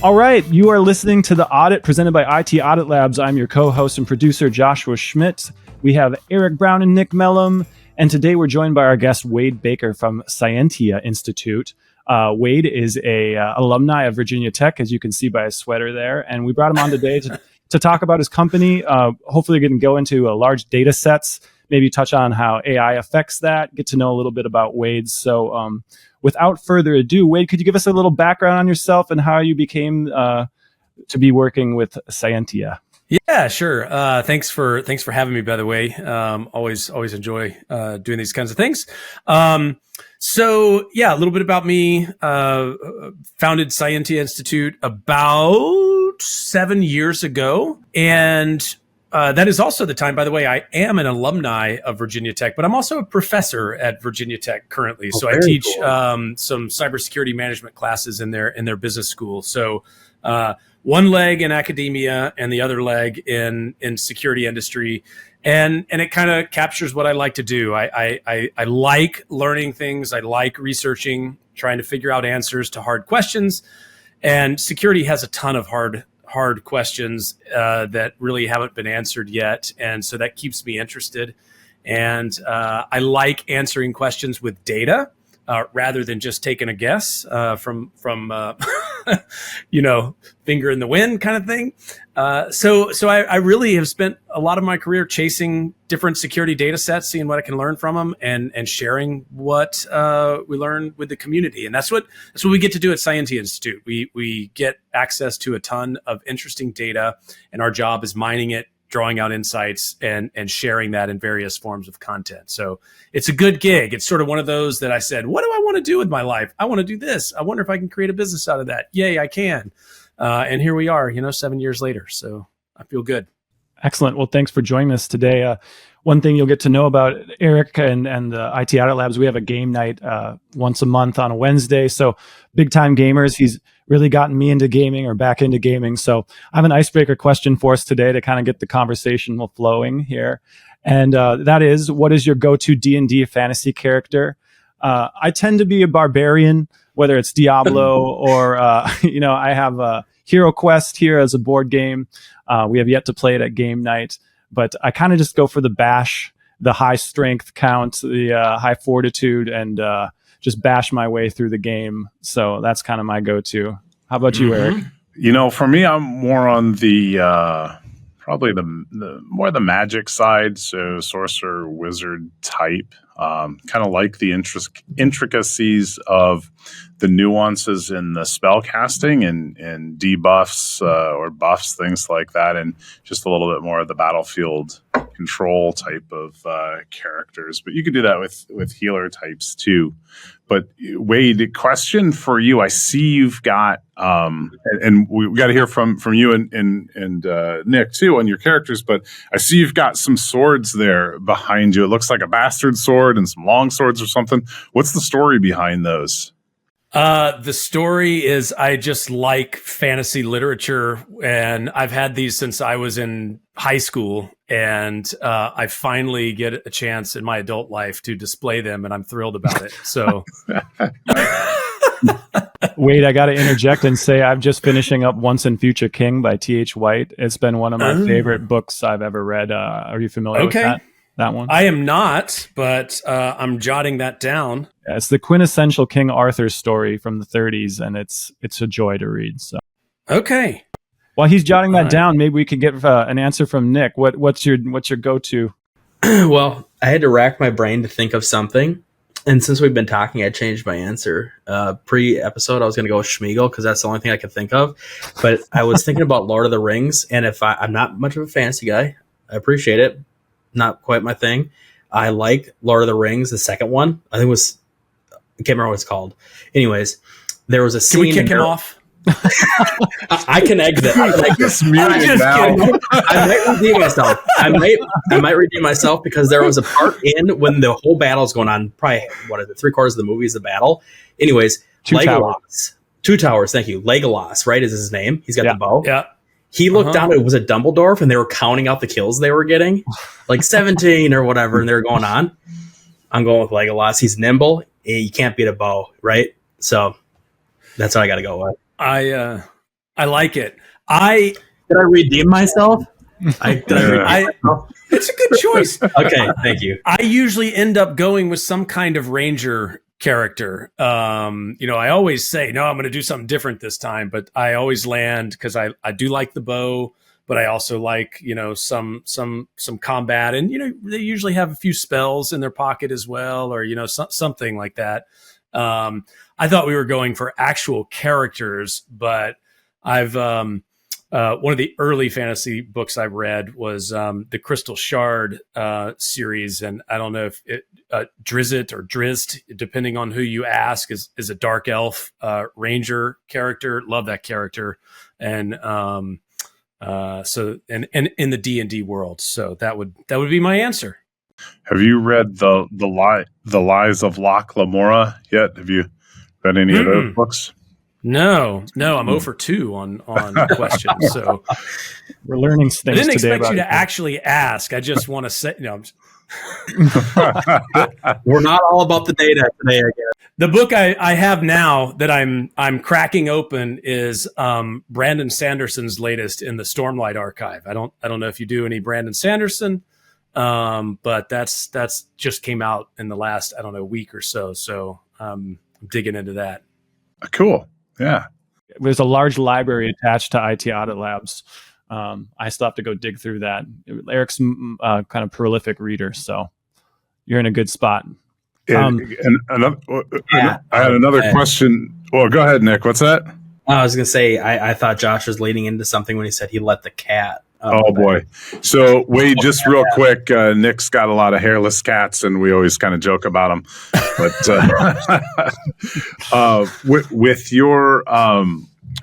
All right, you are listening to The Audit presented by IT Audit Labs. I'm your co-host and producer, Joshua Schmidt. We have Eric Brown and Nick Mellum, and today we're joined by our guest, Wade Baker from Cyentia Institute. Wade is a alumni of Virginia Tech, as you can see by his sweater there, and we brought him on today to talk about his company. Hopefully, we can go into large data sets, maybe touch on how AI affects that, get to know a little bit about Wade. So without further ado, Wade, could you give us a little background on yourself and how you became to be working with Cyentia? Yeah, sure. Thanks for having me, by the way. Always enjoy doing these kinds of things. So yeah, a little bit about me. Founded Cyentia Institute about 7 years ago. And that is also the time, by the way, I am an alumni of Virginia Tech, but I'm also a professor at Virginia Tech currently. So I teach some cybersecurity management classes in their business school. So one leg in academia and the other leg in security industry. And it kind of captures what I like to do. I like learning things. I like researching, trying to figure out answers to hard questions. And security has a ton of hard questions that really haven't been answered yet. And so that keeps me interested. And I like answering questions with data rather than just taking a guess from finger in the wind kind of thing. So I really have spent a lot of my career chasing different security data sets, seeing what I can learn from them, and sharing what we learn with the community. And that's what we get to do at Cyentia Institute. We get access to a ton of interesting data, and our job is mining it, drawing out insights, and sharing that in various forms of content. So it's a good gig. It's sort of one of those that I said, what do I want to do with my life? I want to do this. I wonder if I can create a business out of that. Yay, I can. And here we are, 7 years later. So I feel good. Excellent. Well, thanks for joining us today. One thing you'll get to know about Eric and the IT Audit Labs, we have a game night once a month on a Wednesday. So big time gamers. He's really gotten me into gaming or back into gaming. So I have an icebreaker question for us today to kind of get the conversation flowing here. And that is, what is your go-to D&D fantasy character? I tend to be a barbarian, whether it's Diablo or, I have Hero Quest here as a board game. We have yet to play it at game night, but I kind of just go for the bash, the high strength count, the high fortitude, and just bash my way through the game. So that's kind of my go-to. How about you, Eric? For me, I'm more on the probably the magic side. So sorcerer, wizard type. Kind of like the intricacies of the nuances in the spell casting and debuffs or buffs, things like that, and just a little bit more of the battlefield control type of characters. But you could do that with healer types too. But Wade, question for you. I see you've got, and we got to hear from you and Nick too on your characters. But I see you've got some swords there behind you. It looks like a bastard sword and some long swords or something. What's the story behind those? The story is I just like fantasy literature, and I've had these since I was in high school, and I finally get a chance in my adult life to display them, and I'm thrilled about it. So, Wade, I got to interject and say I'm just finishing up Once and Future King by T.H. White. It's been one of my favorite books I've ever read. Are you familiar with that one? I am not, but I'm jotting that down. Yeah, it's the quintessential King Arthur story from the 30s, and it's a joy to read. So, okay. While he's jotting that down, maybe we could get an answer from Nick. What's your go-to? Well, I had to rack my brain to think of something, and since we've been talking, I changed my answer. Pre-episode, I was going to go with Schmeagol because that's the only thing I could think of. But I was thinking about Lord of the Rings, and if I'm not much of a fantasy guy, I appreciate it. Not quite my thing. I like Lord of the Rings, the second one. I think I can't remember what it's called. Anyways, there was a scene. Can we kick him off? I can exit. I might redeem myself. I might redeem myself because there was a part in when the whole battle is going on. Probably what is it? 3/4 of the movie is the battle. Anyways, Legolas. Two Towers. Thank you. Legolas. Right is his name. He's got the bow. Yeah. He looked down. It was a Dumbledore, and they were counting out the kills they were getting, like 17 or whatever, and they were going on. I'm going with Legolas. He's nimble. You can't beat a bow, right? So that's what I got to go with. I I like it. I Did I redeem myself? It's a good choice. Okay, thank you. I usually end up going with some kind of ranger character. I always say, no, I'm going to do something different this time, but I always land because I do like the bow, but I also like, some combat, and, they usually have a few spells in their pocket as well, or, something like that. I thought we were going for actual characters, but I've, one of the early fantasy books I read was the Crystal Shard series, and I don't know if it Drizzt or Drizzt, depending on who you ask, is a dark elf ranger character. Love that character, and so in the D&D world. So that would be my answer. Have you read the Lies of Locke Lamora yet? Have you read any of those books? No, I'm 0 for 2 on questions. So we're learning things. I didn't today expect you to it. actually ask. I just want to say, we're not all about the data today. I guess the book I have now that I'm cracking open is Brandon Sanderson's latest in the Stormlight archive. I don't know if you do any Brandon Sanderson, but that's just came out in the last week or so. So I'm digging into that. Cool. Yeah. There's a large library attached to IT Audit Labs. I still have to go dig through that. Eric's kind of prolific reader, so you're in a good spot. I had another question. Well, go ahead, Nick. What's that? I was going to say, I thought Josh was leading into something when he said he let the cat. Oh boy. So Wade, just real quick, Nick's got a lot of hairless cats, and we always kind of joke about them. But with your,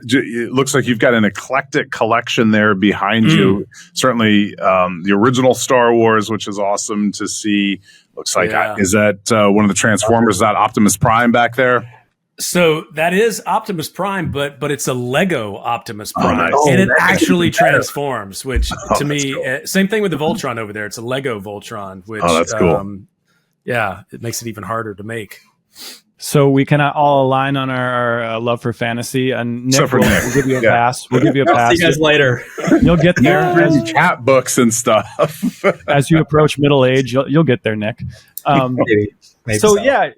it looks like you've got an eclectic collection there behind you. Certainly the original Star Wars, which is awesome to see. Looks like, is that one of the Transformers, that Optimus Prime back there? So that is Optimus Prime, but it's a Lego Optimus Prime, nice. and it actually transforms. Which to me, same thing with the Voltron over there. It's a Lego Voltron, which that's cool. It makes it even harder to make. So we can all align on our love for fantasy. And Nick, we'll give you a pass. We'll give you a pass. See you guys later. You'll get there. As cat books and stuff. As you approach middle age, you'll get there, Nick. Maybe so. Yeah.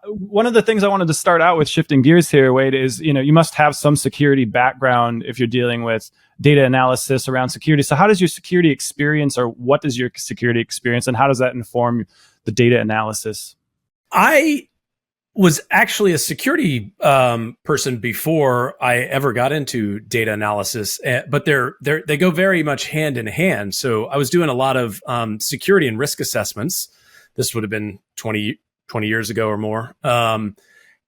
One of the things I wanted to start out with, shifting gears here, Wade, is you must have some security background if you're dealing with data analysis around security. So how does your security experience, or what is your security experience, and how does that inform the data analysis? I was actually a security person before I ever got into data analysis, but they go very much hand in hand. So I was doing a lot of security and risk assessments. This would have been 20 years ago or more.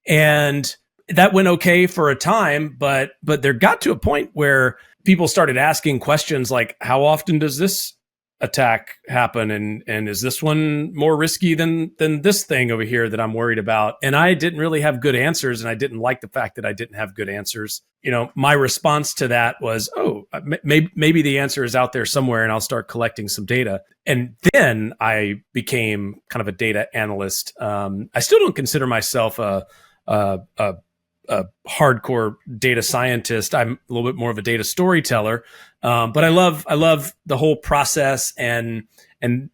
And that went okay for a time, but there got to a point where people started asking questions like, how often does this attack happen? And is this one more risky than this thing over here that I'm worried about? And I didn't really have good answers, and I didn't like the fact that I didn't have good answers. My response to that was, maybe the answer is out there somewhere, and I'll start collecting some data. And then I became kind of a data analyst. I still don't consider myself a hardcore data scientist. I'm a little bit more of a data storyteller, but I love the whole process, and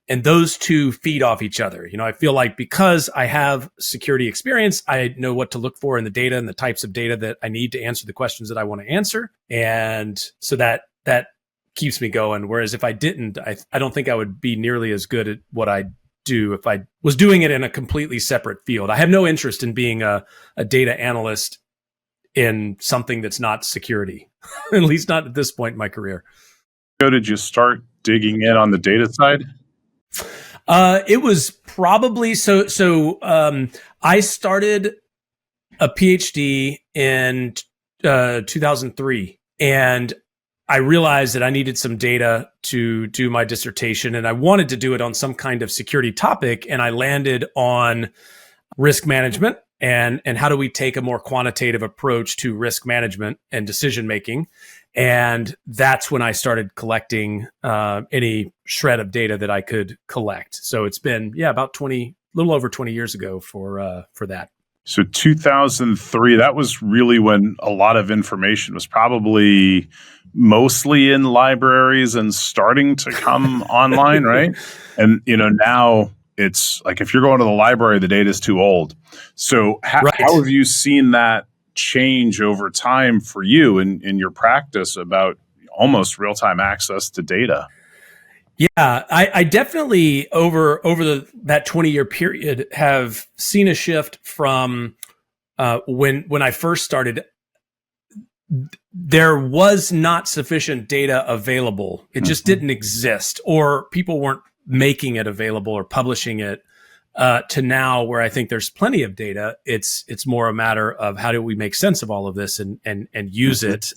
those two feed off each other. I feel like because I have security experience, I know what to look for in the data and the types of data that I need to answer the questions that I want to answer, and so that keeps me going. Whereas if I didn't, I don't think I would be nearly as good at what I do if I was doing it in a completely separate field. I have no interest in being a data analyst in something that's not security, at least not at this point in my career. So did you start digging in on the data side? It was probably so. I started a PhD in 2003, and I realized that I needed some data to do my dissertation, and I wanted to do it on some kind of security topic, and I landed on risk management and how do we take a more quantitative approach to risk management and decision making. And that's when I started collecting any shred of data that I could collect. So it's been about a little over 20 years ago for that. So 2003, that was really when a lot of information was probably mostly in libraries and starting to come online, right? And now it's like if you're going to the library, the data is too old. So Right. how have you seen that change over time for you in your practice about almost real-time access to data? Yeah, I definitely over that 20-year period have seen a shift from when I first started. There was not sufficient data available. It just didn't exist, or people weren't making it available or publishing it. To now, where I think there's plenty of data, it's more a matter of how do we make sense of all of this and use it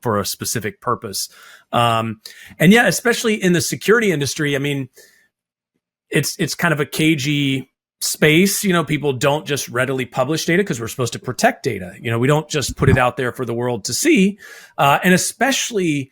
for a specific purpose. And yeah, especially in the security industry, I mean, it's kind of a cagey space. People don't just readily publish data because we're supposed to protect data. We don't just put it out there for the world to see, and especially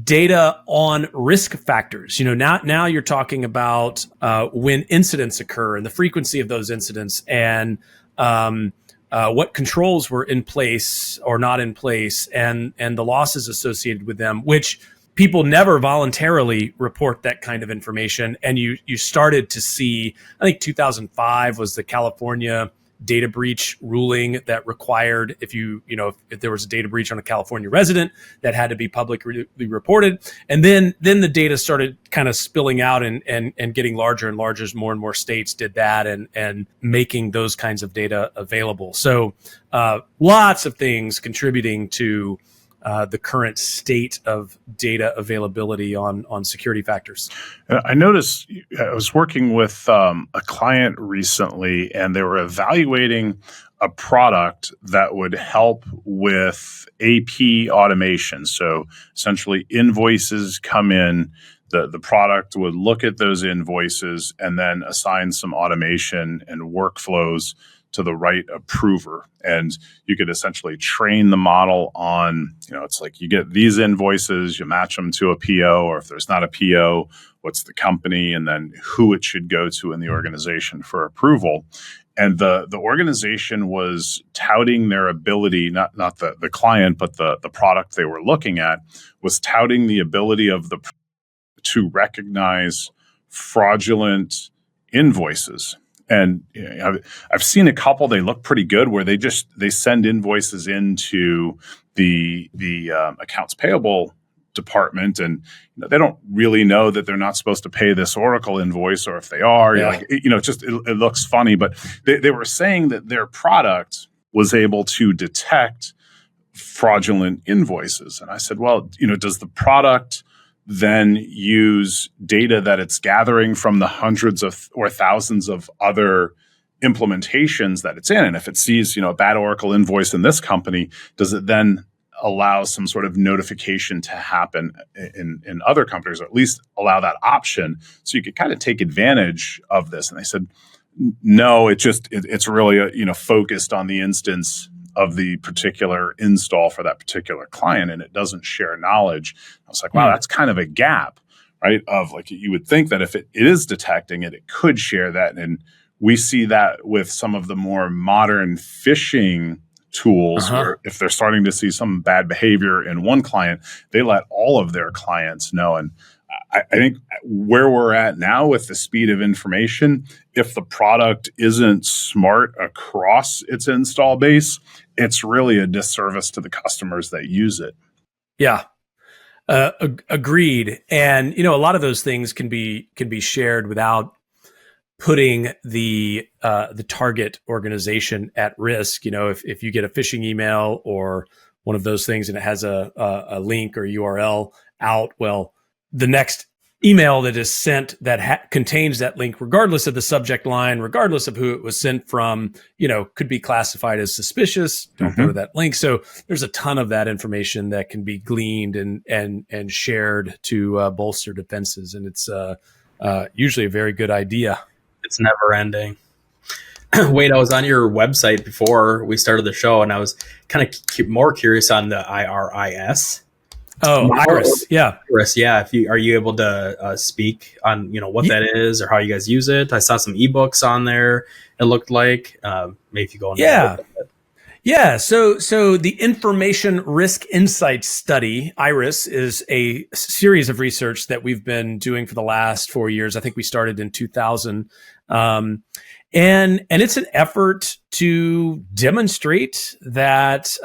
data on risk factors. Now you're talking about when incidents occur and the frequency of those incidents, and what controls were in place or not in place, and the losses associated with them, which people never voluntarily report that kind of information. And you started to see, I think 2005 was the California data breach ruling that required if there was a data breach on a California resident, that had to be publicly reported. And then the data started kind of spilling out and getting larger and larger as more and more states did that, and making those kinds of data available. So lots of things contributing to the current state of data availability on security factors. I noticed I was working with a client recently, and they were evaluating a product that would help with AP automation. So essentially, invoices come in, the product would look at those invoices and then assign some automation and workflows to the right approver. And you could essentially train the model on, it's like you get these invoices, you match them to a PO, or if there's not a PO, what's the company, and then who it should go to in the organization for approval. And the organization was touting their ability, not the client, but the product they were looking at, was touting the ability of to recognize fraudulent invoices. And I've seen a couple. They look pretty good, where they send invoices into the accounts payable department, and they don't really know that they're not supposed to pay this Oracle invoice, or if they are, it looks funny. But they were saying that their product was able to detect fraudulent invoices, and I said, well, does the product then use data that it's gathering from the hundreds of or thousands of other implementations that it's in? And if it sees, a bad Oracle invoice in this company, does it then allow some sort of notification to happen in other companies, or at least allow that option so you could kind of take advantage of this? And they said, no, it's really, focused on the instance of the particular install for that particular client, and it doesn't share knowledge. I was like, wow, that's kind of a gap, right? Of like, you would think that if it is detecting it, it could share that. And we see that with some of the more modern phishing tools, where if they're starting to see some bad behavior in one client, they let all of their clients know. And I think where we're at now with the speed of information, if the product isn't smart across its install base, it's really a disservice to the customers that use it. Yeah, agreed. And a lot of those things can be shared without putting the target organization at risk. If you get a phishing email or one of those things, and it has a link or URL out, well, the next email that is sent that contains that link, regardless of the subject line, regardless of who it was sent from, could be classified as suspicious. Don't go to that link. So there's a ton of that information that can be gleaned and shared to bolster defenses. And it's usually a very good idea. It's never ending. Wade, I was on your website before we started the show, and I was kind of more curious on the IRIS. Oh, Iris. Yeah. Iris, yeah. If you are you able to speak on what that is or how you guys use it? I saw some ebooks on there. It looked like maybe if you go into Yeah. that. Yeah. So the Information Risk Insights Study, IRIS, is a series of research that we've been doing for the last 4 years. I think we started in 2000. And it's an effort to demonstrate that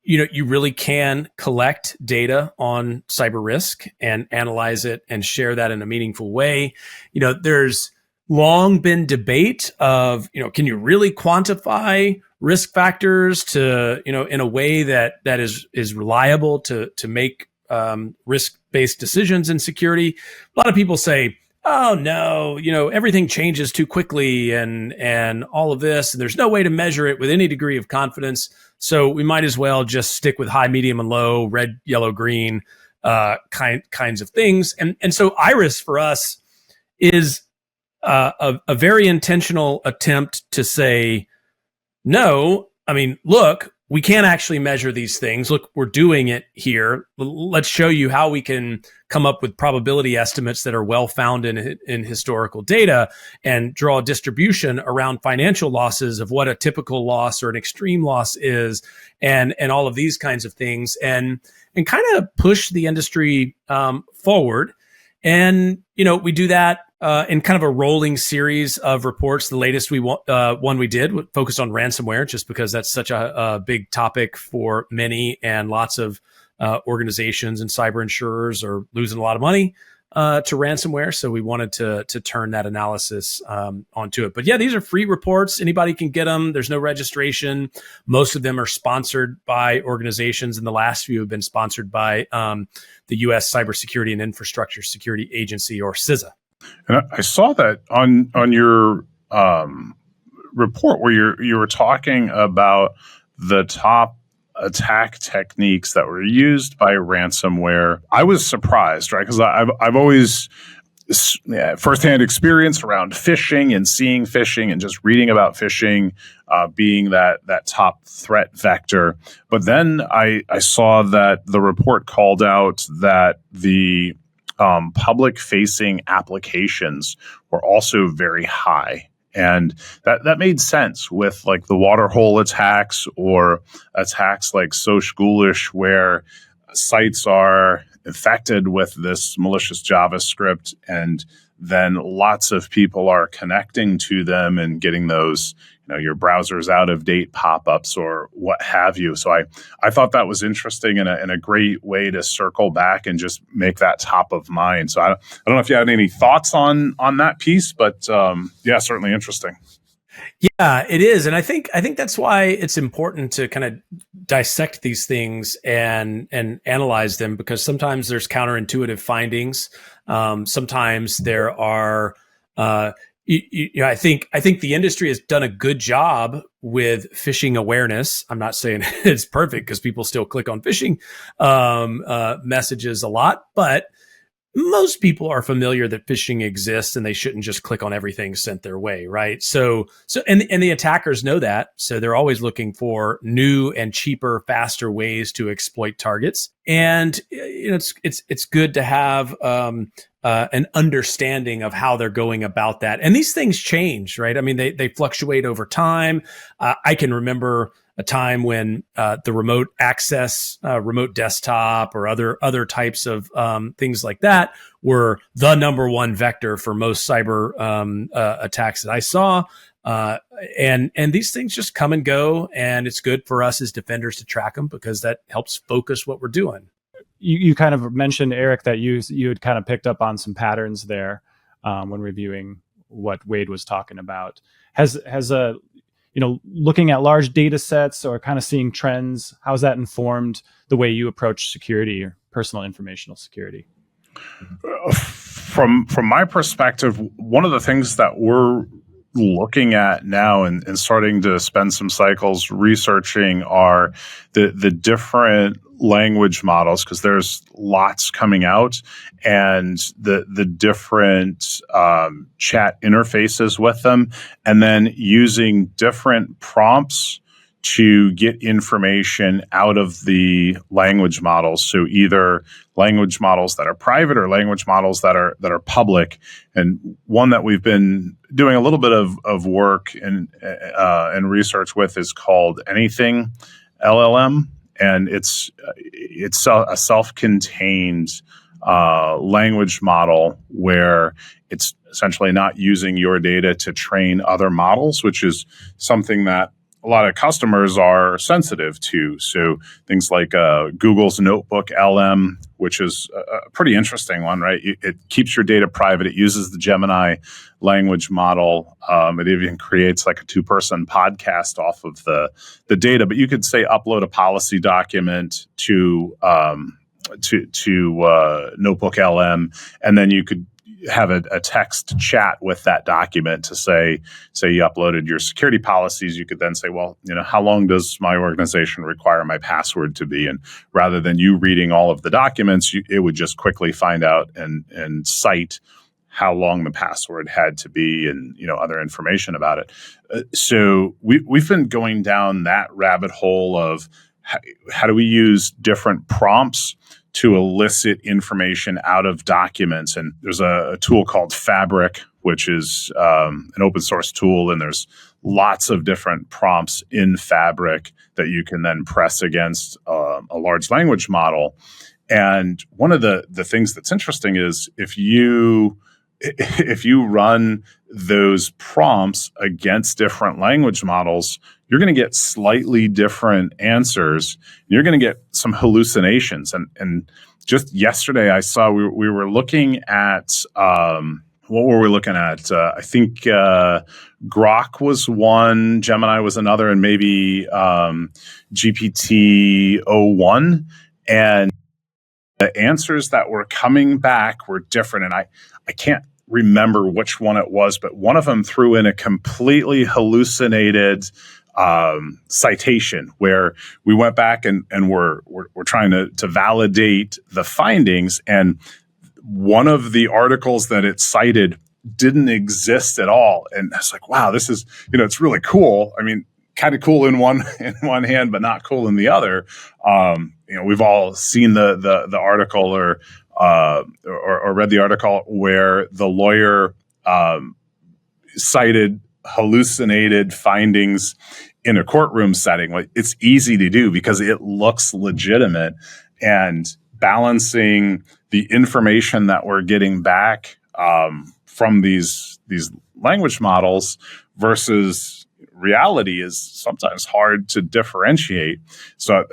you really can collect data on cyber risk and analyze it and share that in a meaningful way. There's long been debate of can you really quantify risk factors to in a way that is reliable to make risk-based decisions in security. A lot of people say, oh no, everything changes too quickly and all of this, and there's no way to measure it with any degree of confidence. So we might as well just stick with high, medium, and low, red, yellow, green kinds of things. And so Iris for us is a very intentional attempt to say, no, I mean, look, we can't actually measure these things. Look, we're doing it here. Let's show you how we can come up with probability estimates that are well founded in historical data and draw a distribution around financial losses of what a typical loss or an extreme loss is, and all of these kinds of things, and kind of push the industry forward. And we do that in kind of a rolling series of reports. The latest one we did focused on ransomware, just because that's such a big topic for many, and lots of organizations and cyber insurers are losing a lot of money to ransomware. So we wanted to turn that analysis onto it. But yeah, these are free reports. Anybody can get them. There's no registration. Most of them are sponsored by organizations, and the last few have been sponsored by the U.S. Cybersecurity and Infrastructure Security Agency, or CISA. And I saw that on your report where you were talking about the top attack techniques that were used by ransomware. I was surprised, right? Because I've always firsthand experience around phishing and seeing phishing and just reading about phishing being that top threat vector. But then I saw that the report called out that the public-facing applications were also very high. And that made sense with like the waterhole attacks or attacks like Soch Ghoulish, where sites are infected with this malicious JavaScript, and then lots of people are connecting to them and getting those, your browser's out of date pop-ups or what have you. So I thought that was interesting and a great way to circle back and just make that top of mind. So I don't know if you had any thoughts on that piece, but yeah, certainly interesting. Yeah, it is. And I think that's why it's important to kind of dissect these things and analyze them, because sometimes there's counterintuitive findings. Sometimes there are, I think the industry has done a good job with phishing awareness. I'm not saying it's perfect, because people still click on phishing messages a lot, but most people are familiar that phishing exists, and they shouldn't just click on everything sent their way, right? So the attackers know that, so they're always looking for new and cheaper, faster ways to exploit targets. And it's good to have an understanding of how they're going about that. And these things change, right? I mean, they fluctuate over time. I can remember a time when the remote access, remote desktop, or other types of things like that were the number one vector for most cyber attacks that I saw. And these things just come and go, and it's good for us as defenders to track them, because that helps focus what we're doing. You kind of mentioned, Eric, that you had kind of picked up on some patterns there when reviewing what Wade was talking about. Has looking at large data sets or kind of seeing trends, how's that informed the way you approach security or personal informational security? From my perspective, one of the things that we're looking at now and starting to spend some cycles researching are the different language models, because there's lots coming out, and the different chat interfaces with them, and then using different prompts to get information out of the language models. So either language models that are private or language models that are public. And one that we've been doing a little bit of work and research with is called Anything LLM, and it's a self-contained language model where it's essentially not using your data to train other models, which is something that a lot of customers are sensitive to. So things like Google's Notebook LM, which is a pretty interesting one, right? It keeps your data private. It uses the Gemini language model. It even creates like a 2-person podcast off of the data. But you could say upload a policy document to Notebook LM, and then you could have a text chat with that document to say you uploaded your security policies. You could then say, well, how long does my organization require my password to be? And rather than you reading all of the documents, it would just quickly find out and cite how long the password had to be and other information about it. So we've been going down that rabbit hole of how do we use different prompts to elicit information out of documents. And there's a tool called Fabric, which is an open source tool, and there's lots of different prompts in Fabric that you can then press against a large language model. And one of the things that's interesting is if you run those prompts against different language models, you're going to get slightly different answers. You're going to get some hallucinations. And just yesterday, I saw we were looking at what were we looking at? I think Grok was one, Gemini was another, and maybe GPT-01. And the answers that were coming back were different. And I can't remember which one it was, but one of them threw in a completely hallucinated citation where we went back and we're trying to validate the findings, and one of the articles that it cited didn't exist at all. And I was like, wow, this is, it's really cool. I mean, kind of cool in one hand, but not cool in the other. We've all seen the article or read the article where the lawyer cited hallucinated findings in a courtroom setting. Like, it's easy to do because it looks legitimate, and balancing the information that we're getting back from these language models versus reality is sometimes hard to differentiate. So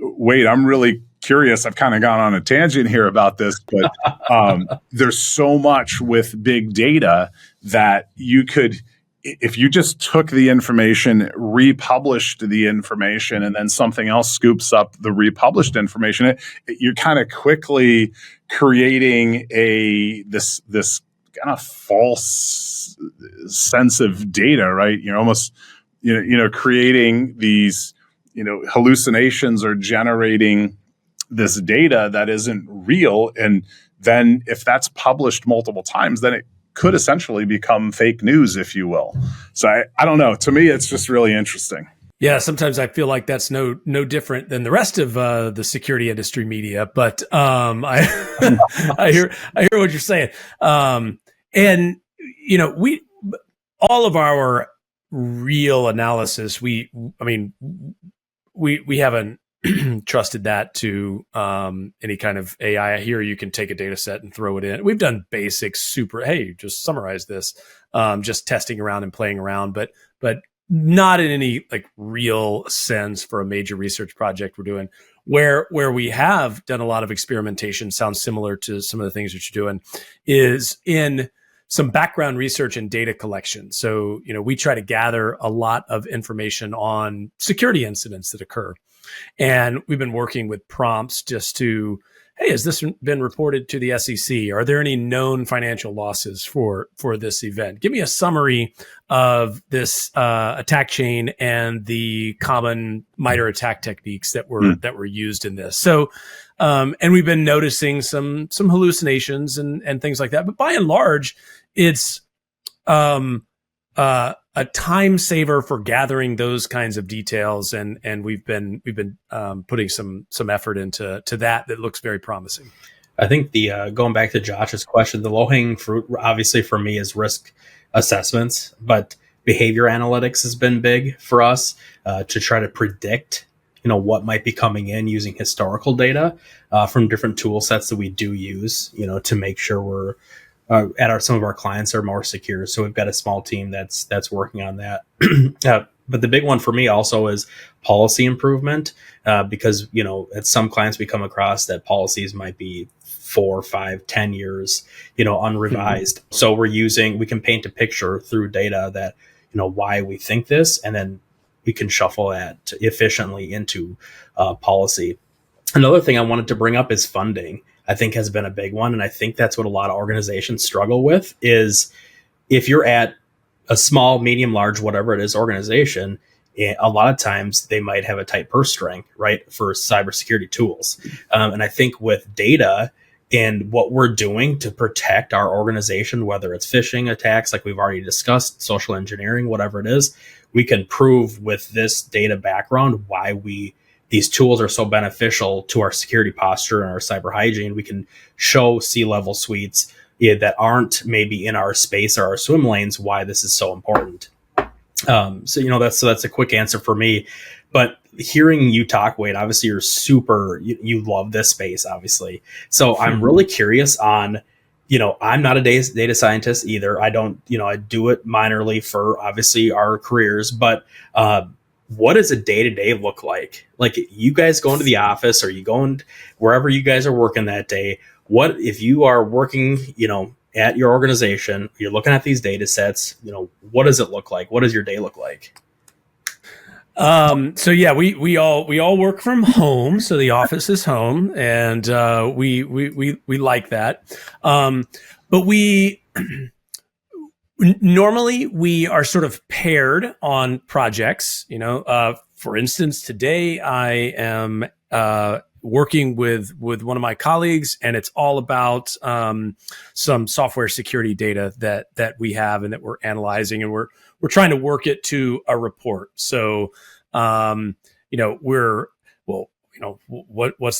Wade, I'm really curious. I've kind of gone on a tangent here about this, but there's so much with big data that you could, if you just took the information, republished the information, and then something else scoops up the republished information, you're kind of quickly creating this kind of false sense of data, right? You're almost, creating these, hallucinations or generating this data that isn't real. And then if that's published multiple times, then it could essentially become fake news, if you will. So I don't know. To me, it's just really interesting. Yeah, sometimes I feel like that's no different than the rest of the security industry media. But I hear what you're saying. And we all of our real analysis, we haven't trusted that to any kind of AI. Here you can take a data set and throw it in. We've done basic hey, just summarize this, just testing around and playing around, but not in any like real sense for a major research project we're doing. Where we have done a lot of experimentation, sounds similar to some of the things that you're doing, is in some background research and data collection. So, we try to gather a lot of information on security incidents that occur. And we've been working with prompts just to, hey, has this been reported to the SEC? Are there any known financial losses for this event? Give me a summary of this attack chain and the common MITRE attack techniques that were used in this. So, and we've been noticing some hallucinations and things like that. But by and large, it's a time saver for gathering those kinds of details, and we've been putting some effort into that looks very promising. I think the going back to Josh's question, the low hanging fruit obviously for me is risk assessments, but behavior analytics has been big for us to try to predict, what might be coming in using historical data from different tool sets that we do use, to make sure we're some of our clients are more secure. So we've got a small team that's working on that. But the big one for me also is policy improvement, because, at some clients we come across that policies might be 4, 5, 10 years, unrevised. Mm-hmm. So we can paint a picture through data that, why we think this, and then we can shuffle that efficiently into policy. Another thing I wanted to bring up is funding. I think has been a big one. And I think that's what a lot of organizations struggle with is if you're at a small, medium, large, whatever it is organization, a lot of times they might have a tight purse string, right, for cybersecurity tools. And I think with data and what we're doing to protect our organization, whether it's phishing attacks, like we've already discussed, social engineering, whatever it is, we can prove with this data background why these tools are so beneficial to our security posture and our cyber hygiene. We can show C-level suites that aren't maybe in our space or our swim lanes why this is so important. So that's a quick answer for me. But hearing you talk, Wade, obviously you love this space, obviously. So I'm really curious on, I'm not a data scientist either. I don't, I do it minorly for obviously our careers, but what does a day-to-day look like? Like you guys go into the office or you going wherever you guys are working that day. What if you are working, at your organization, you're looking at these data sets, what does it look like? What does your day look like? So yeah, we all work from home. So the office is home, and we like that. But normally we are sort of paired on projects. For instance, today I am working with one of my colleagues, and it's all about some software security data that we have and that we're analyzing, and we're trying to work it to a report. So what's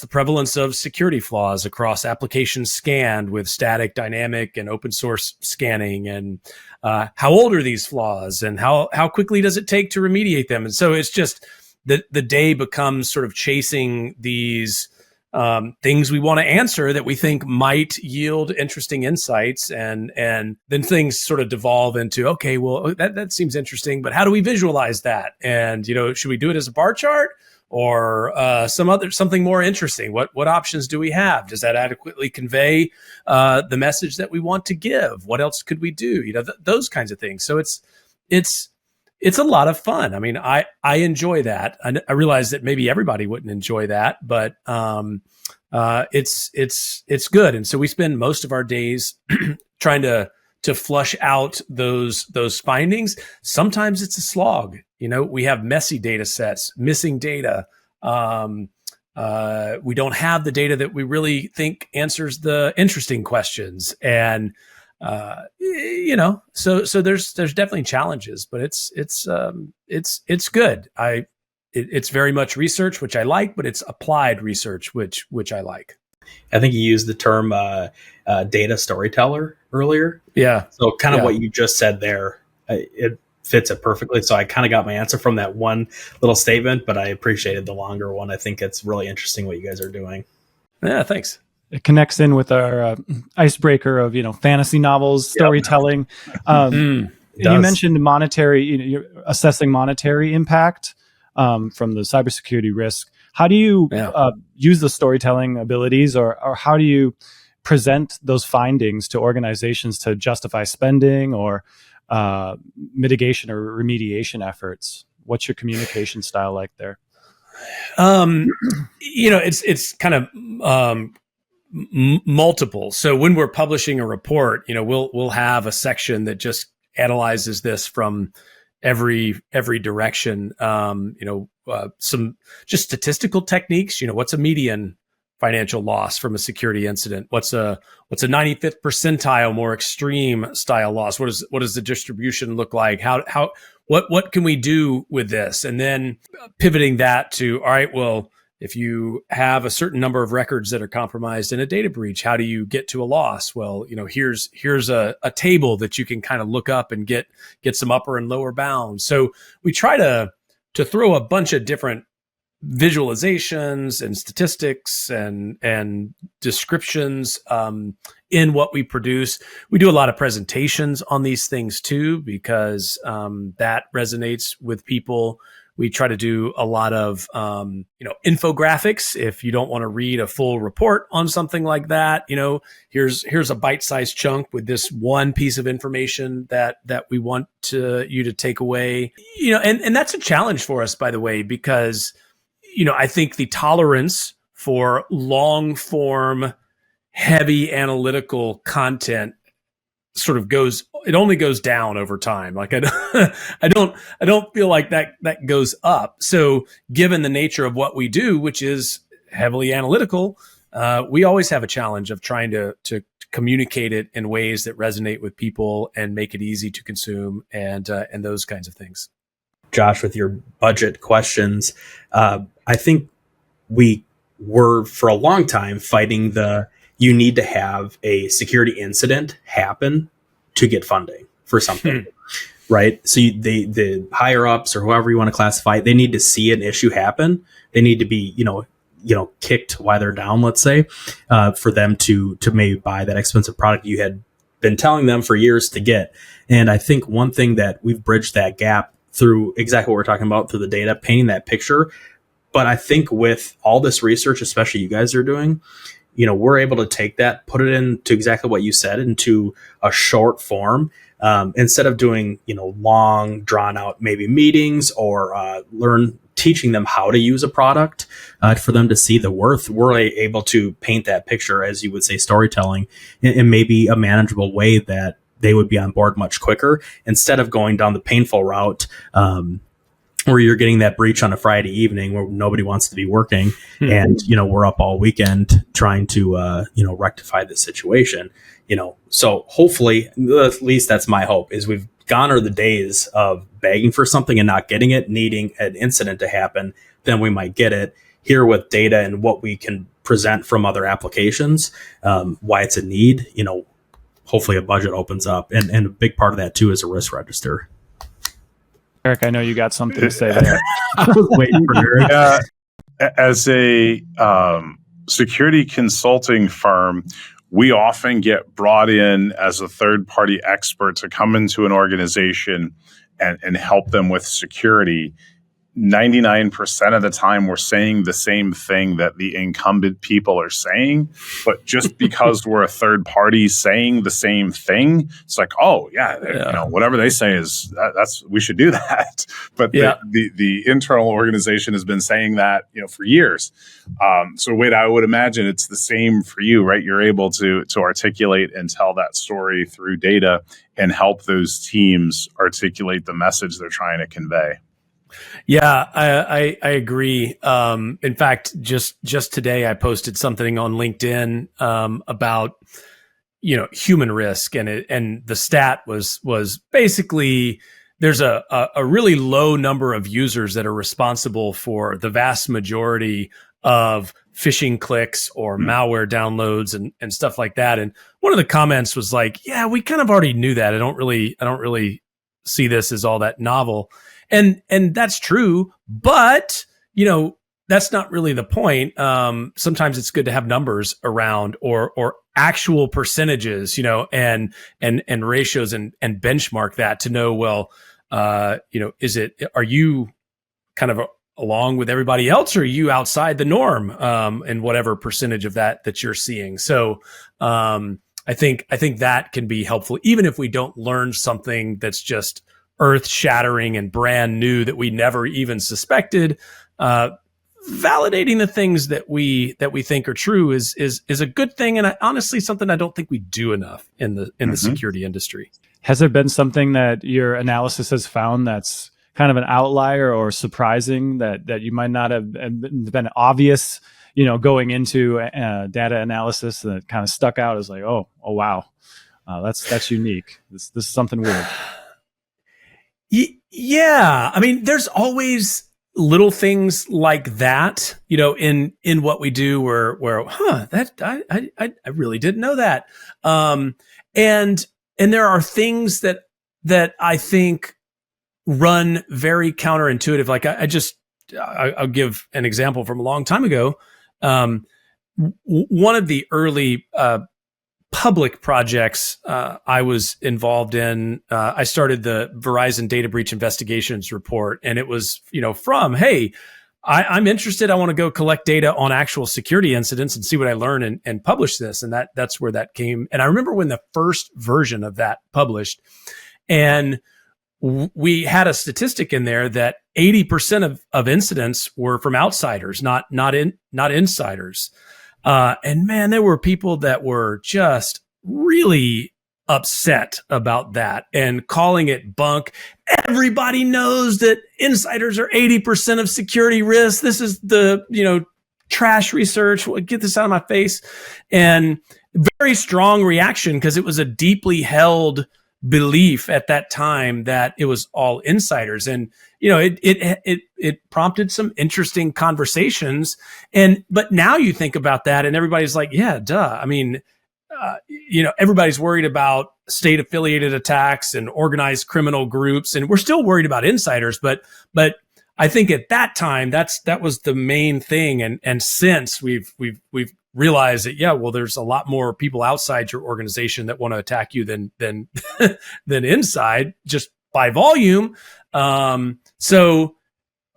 the prevalence of security flaws across applications scanned with static, dynamic, and open source scanning, and how old are these flaws, and how quickly does it take to remediate them? And so it's just the day becomes sort of chasing these things we want to answer that we think might yield interesting insights, and then things sort of devolve into, okay, well, that seems interesting, but how do we visualize that? And should we do it as a bar chart or something more interesting? What options do we have? Does that adequately convey the message that we want to give? What else could we do? Those kinds of things. So it's a lot of fun. I mean, I enjoy that. I realize that maybe everybody wouldn't enjoy that, but it's good. And so we spend most of our days trying to flush out those findings. Sometimes it's a slog. We have messy data sets, missing data. We don't have the data that we really think answers the interesting questions, and so there's definitely challenges, but it's good. It's very much research, which I like, but it's applied research, which I like. I think you used the term data storyteller earlier. Yeah. So kind of what you just said there, it fits it perfectly. So I kind of got my answer from that one little statement, but I appreciated the longer one. I think it's really interesting what you guys are doing. Yeah, thanks. It connects in with our icebreaker of fantasy novels, storytelling. You mentioned monetary. You're assessing monetary impact from the cybersecurity risk. How do you use the storytelling abilities, or how do you present those findings to organizations to justify spending or mitigation or remediation efforts? What's your communication style like there? It's kind of multiple. So when we're publishing a report, we'll have a section that just analyzes this from every direction. Some just statistical techniques. What's a median financial loss from a security incident? What's a 95th percentile more extreme style loss? What does the distribution look like? What can we do with this? And then pivoting that to, all right, well, if you have a certain number of records that are compromised in a data breach, how do you get to a loss? Well, here's a table that you can kind of look up and get some upper and lower bounds. So we try to throw a bunch of different visualizations and statistics and descriptions in what we produce. We do a lot of presentations on these things too, because that resonates with people. We try to do a lot of infographics. If you don't want to read a full report on something like that, here's a bite-sized chunk with this one piece of information that we want you to take away. And that's a challenge for us, by the way, because I think the tolerance for long form, heavy analytical content sort of only goes down over time. Like I don't feel like that goes up. So given the nature of what we do, which is heavily analytical, we always have a challenge of trying to communicate it in ways that resonate with people and make it easy to consume and those kinds of things. Josh, with your budget questions, I think we were for a long time fighting you need to have a security incident happen to get funding for something, right? So the higher ups or whoever you want to classify, they need to see an issue happen. They need to be, kicked while they're down, let's say, for them to maybe buy that expensive product you had been telling them for years to get. And I think one thing that we've bridged that gap through exactly what we're talking about, through the data, painting that picture. But I think with all this research, especially you guys are doing, we're able to take that, put it into exactly what you said, into a short form, instead of doing, long drawn out maybe meetings or teaching them how to use a product for them to see the worth. We're able to paint that picture, as you would say, storytelling, in maybe a manageable way that they would be on board much quicker, instead of going down the painful route where you're getting that breach on a Friday evening where nobody wants to be working, and we're up all weekend trying to rectify the situation. So hopefully, at least that's my hope, is we've gone are the days of begging for something and not getting it, needing an incident to happen, then we might get it. Here with data and what we can present from other applications, why it's a need, hopefully a budget opens up. And a big part of that too is a risk register. Eric, I know you got something to say there. I was waiting for Eric. As a security consulting firm, we often get brought in as a third-party expert to come into an organization and help them with security. 99% of the time, we're saying the same thing that the incumbent people are saying, but just because we're a third party saying the same thing, it's like, oh yeah. Whatever they say is that's we should do that. But the internal organization has been saying that for years. So Wade, I would imagine it's the same for you, right? You're able to articulate and tell that story through data and help those teams articulate the message they're trying to convey. Yeah, I agree. In fact, just today I posted something on LinkedIn about human risk, and the stat was basically there's a really low number of users that are responsible for the vast majority of phishing clicks or malware downloads and stuff like that. And one of the comments was like, "Yeah, we kind of already knew that. I don't really see this as all that novel." And that's true, but that's not really the point. Sometimes it's good to have numbers around or actual percentages, and ratios and benchmark that to know, well, are you kind of along with everybody else, or are you outside the norm in whatever percentage of that you're seeing? So I think that can be helpful, even if we don't learn something that's just earth-shattering and brand new that we never even suspected. Validating the things that we think are true is a good thing, and honestly something I don't think we do enough in the security industry. Has there been something that your analysis has found that's kind of an outlier or surprising that you might not have been obvious going into data analysis that kind of stuck out as like, oh wow, that's unique. This is something weird. Yeah, I mean, there's always little things like that, in what we do, where that I really didn't know that, and there are things that I think run very counterintuitive. Like I'll give an example from a long time ago. One of the early public projects I was involved in, I started the Verizon data breach investigations report, and it was, from, hey, I'm interested. I want to go collect data on actual security incidents and see what I learn and publish this. And that's where that came. And I remember when the first version of that published, and we had a statistic in there that 80% of incidents were from outsiders, not insiders. And man, there were people that were just really upset about that and calling it bunk. Everybody knows that insiders are 80% of security risk. This is the, trash research. Get this out of my face. And very strong reaction, because it was a deeply held belief at that time that it was all insiders. And it prompted some interesting conversations. But now you think about that and everybody's like, yeah, duh. I mean, everybody's worried about state affiliated attacks and organized criminal groups, and we're still worried about insiders. But I think at that time that was the main thing. And since we've realized that, yeah, well, there's a lot more people outside your organization that want to attack you than than inside, just by volume. So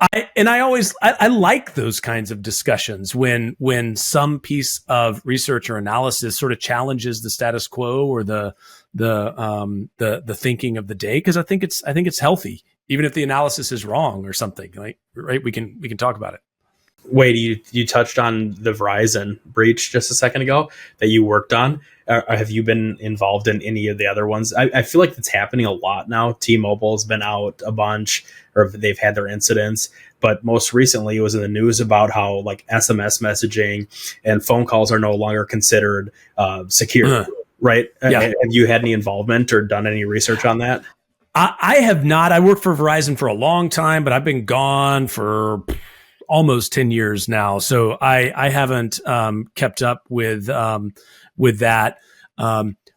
I like those kinds of discussions when some piece of research or analysis sort of challenges the status quo or the thinking of the day, because I think it's healthy, even if the analysis is wrong or something. Like, right, we can talk about it. Wade, you touched on the Verizon breach just a second ago that you worked on. Have you been involved in any of the other ones? I feel like it's happening a lot now. T-Mobile's been out a bunch, or they've had their incidents. But most recently, it was in the news about how like SMS messaging and phone calls are no longer considered secure, right? Yeah. Have you had any involvement or done any research on that? I have not. I worked for Verizon for a long time, but I've been gone for almost 10 years now. So I haven't kept up with that.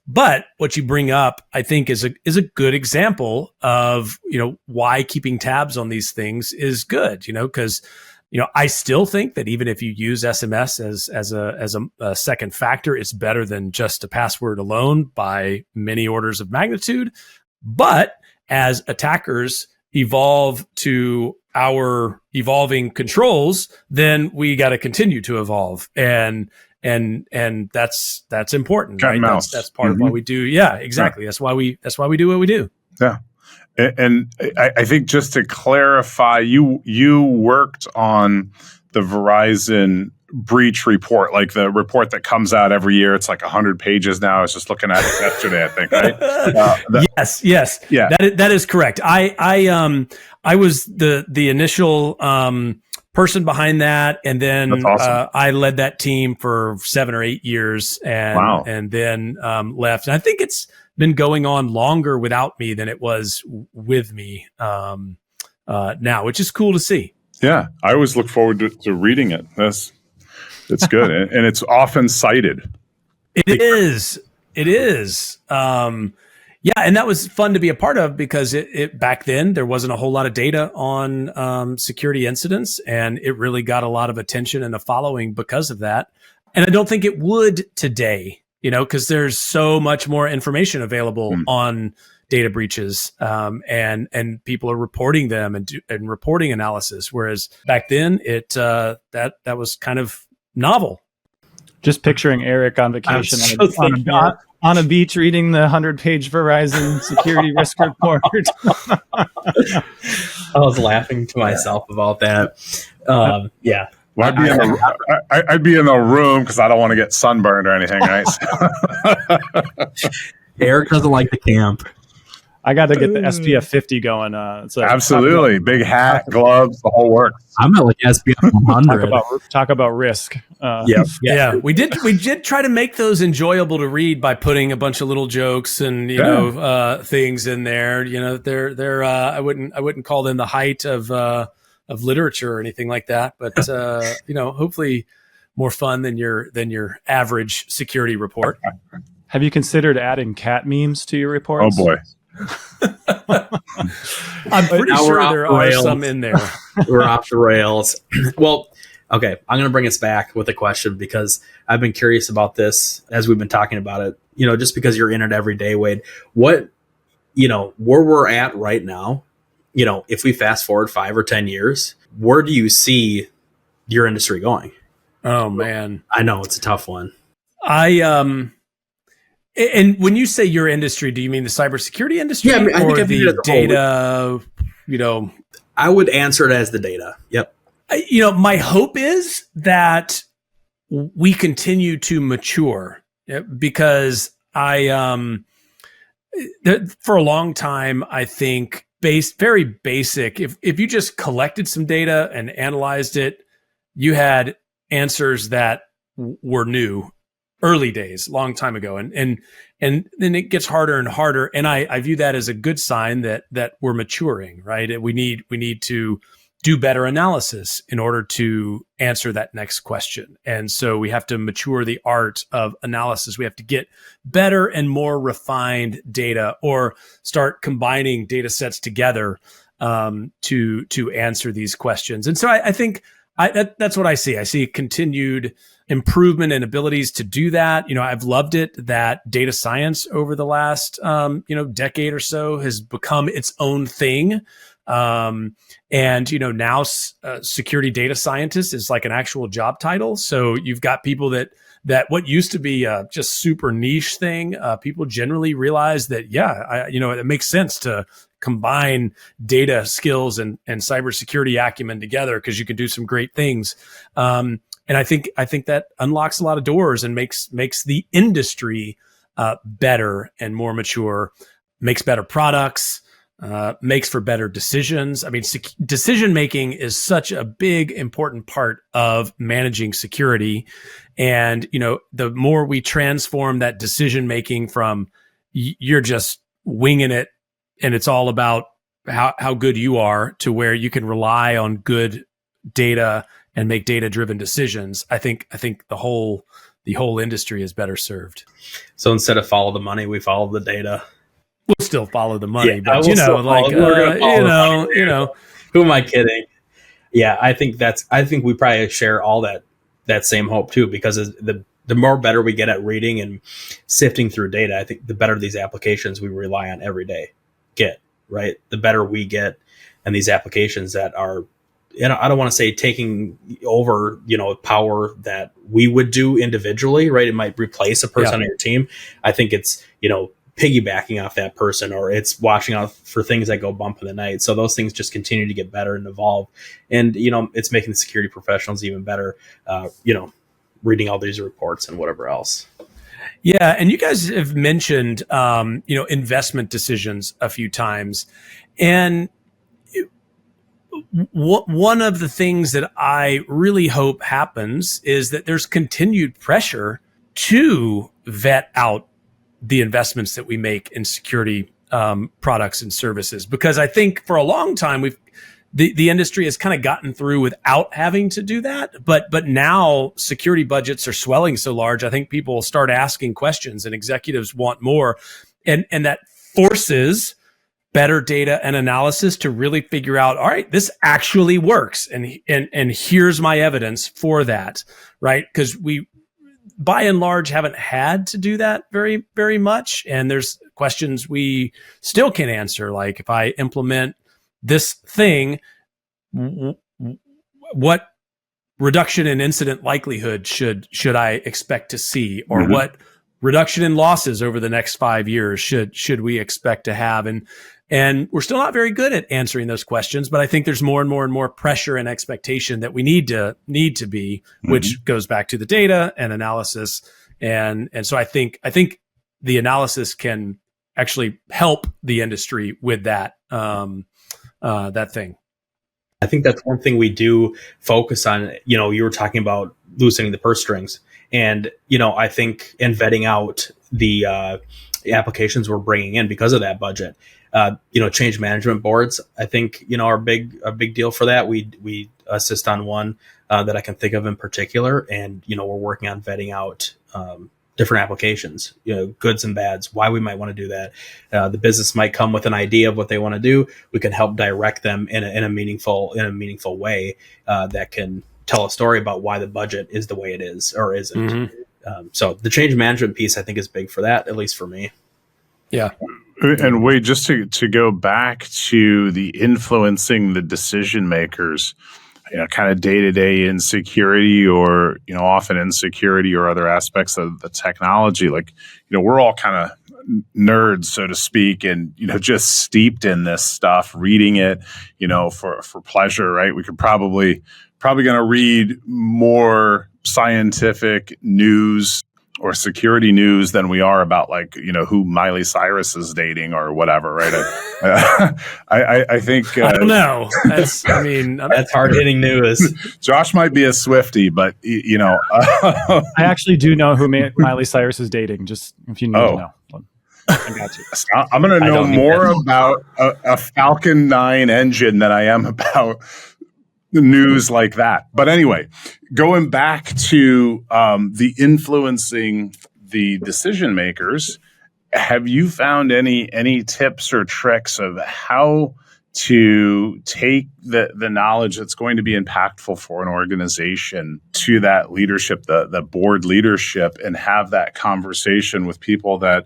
But what you bring up, I think, is a good example of, why keeping tabs on these things is good, because, I still think that even if you use SMS as a second factor, it's better than just a password alone by many orders of magnitude. But as attackers evolve to our evolving controls, then we got to continue to evolve, and that's important, right? That's part of what we do. Yeah, exactly. Yeah. That's why we do what we do. Yeah, and I think, just to clarify, you worked on the Verizon breach report, like the report that comes out every year. It's like 100 pages now. I was just looking at it yesterday, I think, right? Yes. Yeah. That is correct. I was the initial person behind that, and then awesome. I led that team for 7 or 8 years, and then left. And I think it's been going on longer without me than it was with me now, which is cool to see. Yeah, I always look forward to reading it. It's good, and it's often cited. It is. Yeah, and that was fun to be a part of, because it back then there wasn't a whole lot of data on security incidents, and it really got a lot of attention and a following because of that. And I don't think it would today, because there's so much more information available on data breaches, and people are reporting them and reporting analysis. Whereas back then, that was kind of novel. Just picturing Eric on vacation on a beach reading the 100-page Verizon security risk report. I was laughing to myself about that. Yeah. Well, I'd be in a room because I don't want to get sunburned or anything, right? Eric doesn't like the camp. I got to get the SPF 50 going. So Absolutely. Big hat, gloves, the whole works. I'm at like SPF 100. Talk about risk. Yeah. We did try to make those enjoyable to read by putting a bunch of little jokes and things in there. They're I wouldn't call them the height of literature or anything like that, but hopefully more fun than your average security report. Have you considered adding cat memes to your reports? Oh boy. I'm pretty sure there are some in there. We're off the rails. Well, okay, I'm going to bring us back with a question because I've been curious about this as we've been talking about it. Just because you're in it every day, Wade, what, where we're at right now, if we fast forward 5 or 10 years, where do you see your industry going? Oh man, I know it's a tough one. And when you say your industry, do you mean the cybersecurity industry I think the data? I would answer it as the data. Yep. My hope is that we continue to mature because for a long time, I think very basic. If you just collected some data and analyzed it, you had answers that were new. Early days, long time ago, and then it gets harder and harder. And I view that as a good sign that we're maturing, right? We need to do better analysis in order to answer that next question. And so we have to mature the art of analysis. We have to get better and more refined data, or start combining data sets together to answer these questions. And so I think that's what I see. I see continued improvement and abilities to do that. I've loved it that data science over the last, decade or so has become its own thing. And now security data sscientist is like an actual job title. So you've got people that what used to be just super niche thing, people generally realize that, it makes sense to combine data skills and cybersecurity acumen together because you can do some great things. And I think that unlocks a lot of doors and makes the industry better and more mature, makes better products, makes for better decisions. I mean, decision making is such a big, important part of managing security. And, the more we transform that decision making from you're just winging it and it's all about how good you are, to where you can rely on good data and make data-driven decisions, I think the whole industry is better served. So instead of follow the money, we follow the data. We'll still follow the money, but who am I kidding? Yeah, I think we probably share all that same hope too, because the more better we get at reading and sifting through data, I think the better these applications we rely on every day get, right? The better we get, and these applications that are, I don't want to say taking over, power that we would do individually, right? It might replace a person on your team. I think it's, piggybacking off that person, or it's watching out for things that go bump in the night. So those things just continue to get better and evolve. And, it's making the security professionals even better, reading all these reports and whatever else. Yeah. And you guys have mentioned, investment decisions a few times. And one of the things that I really hope happens is that there's continued pressure to vet out the investments that we make in security products and services, because I think for a long time the industry has kind of gotten through without having to do that, but now security budgets are swelling so large, I think people will start asking questions and executives want more, and that forces better data and analysis to really figure out, all right, this actually works. And here's my evidence for that, right? Because we, by and large, haven't had to do that very, very much. And there's questions we still can answer. Like, if I implement this thing, what reduction in incident likelihood should I expect to see? Or what reduction in losses over the next 5 years should we expect to have? And we're still not very good at answering those questions, but I think there's more and more and more pressure and expectation that we need to be, which goes back to the data and analysis. And so I think the analysis can actually help the industry with that that thing. I think that's one thing we do focus on. You know, you were talking about loosening the purse strings, and I think in vetting out the applications we're bringing in because of that budget. Change management boards, I think, are a big deal for that. We assist on one that I can think of in particular, and we're working on vetting out different applications, goods and bads, why we might want to do that. The business might come with an idea of what they want to do. We can help direct them in a meaningful way that can tell a story about why the budget is the way it is or isn't. Mm-hmm. So the change management piece, I think, is big for that, at least for me. Yeah. And Wade, just to go back to the influencing the decision makers, kind of day-to-day insecurity or, often insecurity or other aspects of the technology. Like, we're all kind of nerds, so to speak, and, just steeped in this stuff, reading it, for pleasure, right? We could probably going to read more scientific news or security news than we are about, like, who Miley Cyrus is dating or whatever, right? I think I don't know. That's hard hitting news. Josh might be a Swiftie, but I actually do know who Miley Cyrus is dating. Just if you need to know. I got you. I'm going to know more about a Falcon 9 engine than I am about news like that. But anyway, going back to the influencing the decision makers, have you found any tips or tricks of how to take the knowledge that's going to be impactful for an organization to that leadership, the board leadership, and have that conversation with people that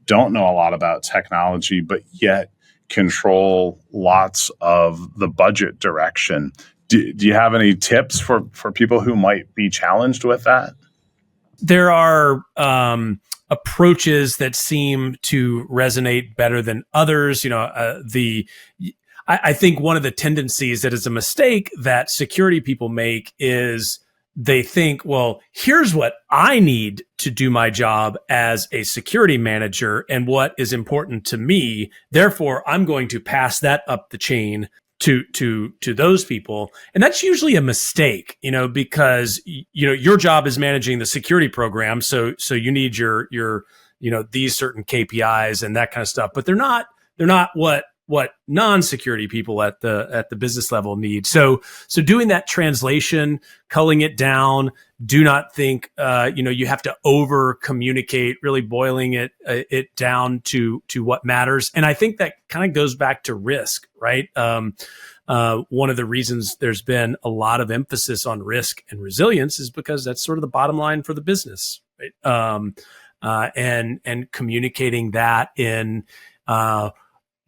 don't know a lot about technology, but yet control lots of the budget direction? Do you have any tips for people who might be challenged with that? There are approaches that seem to resonate better than others. I think one of the tendencies that is a mistake that security people make is they think, well, here's what I need to do my job as a security manager and what is important to me. Therefore, I'm going to pass that up the chain to those people. And that's usually a mistake, because, your job is managing the security program. So you need your these certain KPIs and that kind of stuff, but they're not what non-security people at the business level need. So doing that translation, culling it down, do not think, you have to over communicate, really boiling it down to what matters. And I think that kind of goes back to risk, right? One of the reasons there's been a lot of emphasis on risk and resilience is because that's sort of the bottom line for the business, right? And communicating that in,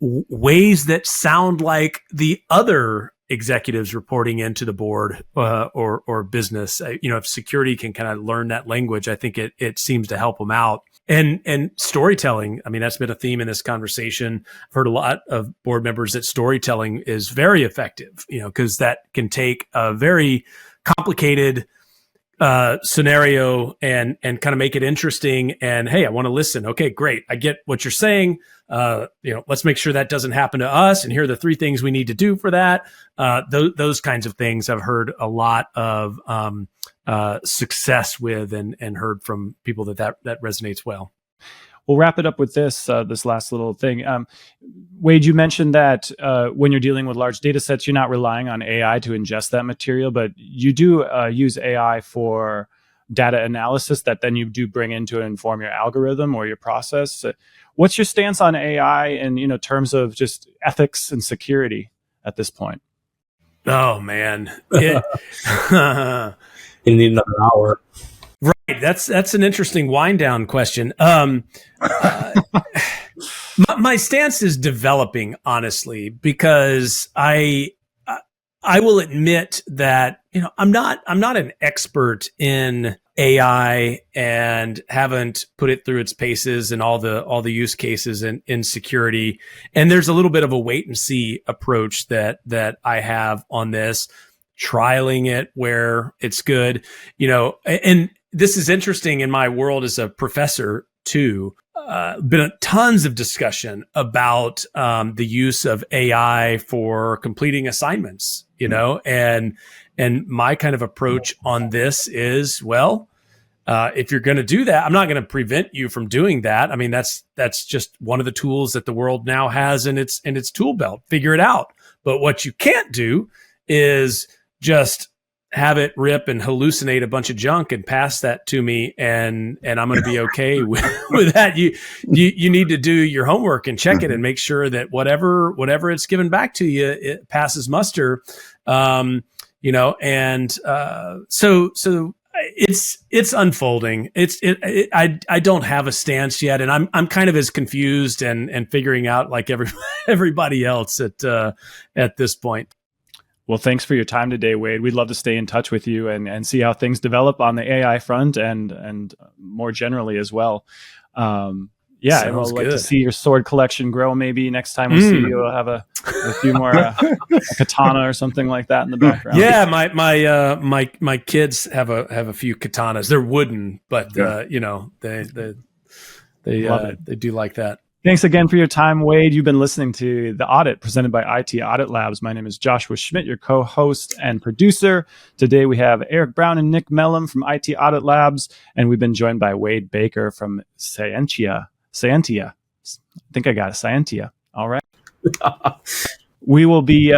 ways that sound like the other executives reporting into the board or business. If security can kind of learn that language, I think it seems to help them out. And storytelling, that's been a theme in this conversation. I've heard a lot of board members that storytelling is very effective, because that can take a very complicated scenario and kind of make it interesting. And hey, I want to listen. Okay, great. I get what you're saying. Let's make sure that doesn't happen to us. And here are the 3 things we need to do for that. Those kinds of things I've heard a lot of success with and heard from people that resonates well. We'll wrap it up with this last little thing. Wade, you mentioned that when you're dealing with large data sets, you're not relying on AI to ingest that material, but you do use AI for data analysis that then you do bring in to inform your algorithm or your process. What's your stance on AI in terms of just ethics and security at this point? Oh, man. You need another hour. Right. That's an interesting wind down question. My stance is developing, honestly, because I will admit that, I'm not an expert in AI and haven't put it through its paces and all the use cases in security. And there's a little bit of a wait and see approach that I have on this, trialing it where it's good, and this is interesting in my world as a professor too. been tons of discussion about the use of AI for completing assignments, and my kind of approach on this is, well, if you're going to do that, I'm not going to prevent you from doing that. I mean, that's just one of the tools that the world now has in its tool belt. Figure it out. But what you can't do is just have it rip and hallucinate a bunch of junk and pass that to me, and I'm going to be okay with that. You need to do your homework and check it and make sure that whatever it's given back to you, it passes muster. So it's unfolding. I don't have a stance yet, and I'm kind of as confused and figuring out like everybody else at this point. Well, thanks for your time today, Wade. We'd love to stay in touch with you and see how things develop on the AI front and more generally as well. And we'll like to see your sword collection grow. Maybe next time we see you, we'll have a few more a katana or something like that in the background. Yeah, my kids have a few katanas. They're wooden, but they do like that. Thanks again for your time, Wade. You've been listening to The Audit presented by IT Audit Labs. My name is Joshua Schmidt, your co-host and producer. Today we have Eric Brown and Nick Mellum from IT Audit Labs, and we've been joined by Wade Baker from Cyentia. I think I got it, Cyentia. All right. We will be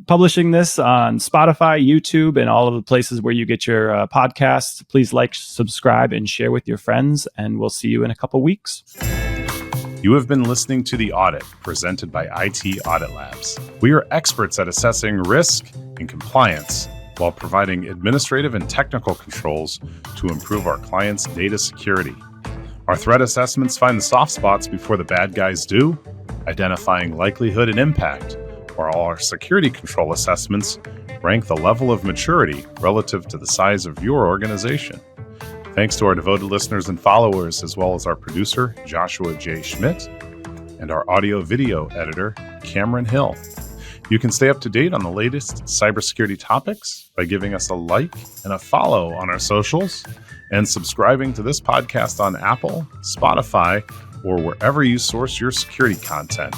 publishing this on Spotify, YouTube, and all of the places where you get your podcasts. Please like, subscribe, and share with your friends, and we'll see you in a couple weeks. You have been listening to The Audit, presented by IT Audit Labs. We are experts at assessing risk and compliance while providing administrative and technical controls to improve our clients' data security. Our threat assessments find the soft spots before the bad guys do, identifying likelihood and impact, while our security control assessments rank the level of maturity relative to the size of your organization. Thanks to our devoted listeners and followers, as well as our producer, Joshua J. Schmidt, and our audio-video editor, Cameron Hill. You can stay up to date on the latest cybersecurity topics by giving us a like and a follow on our socials and subscribing to this podcast on Apple, Spotify, or wherever you source your security content.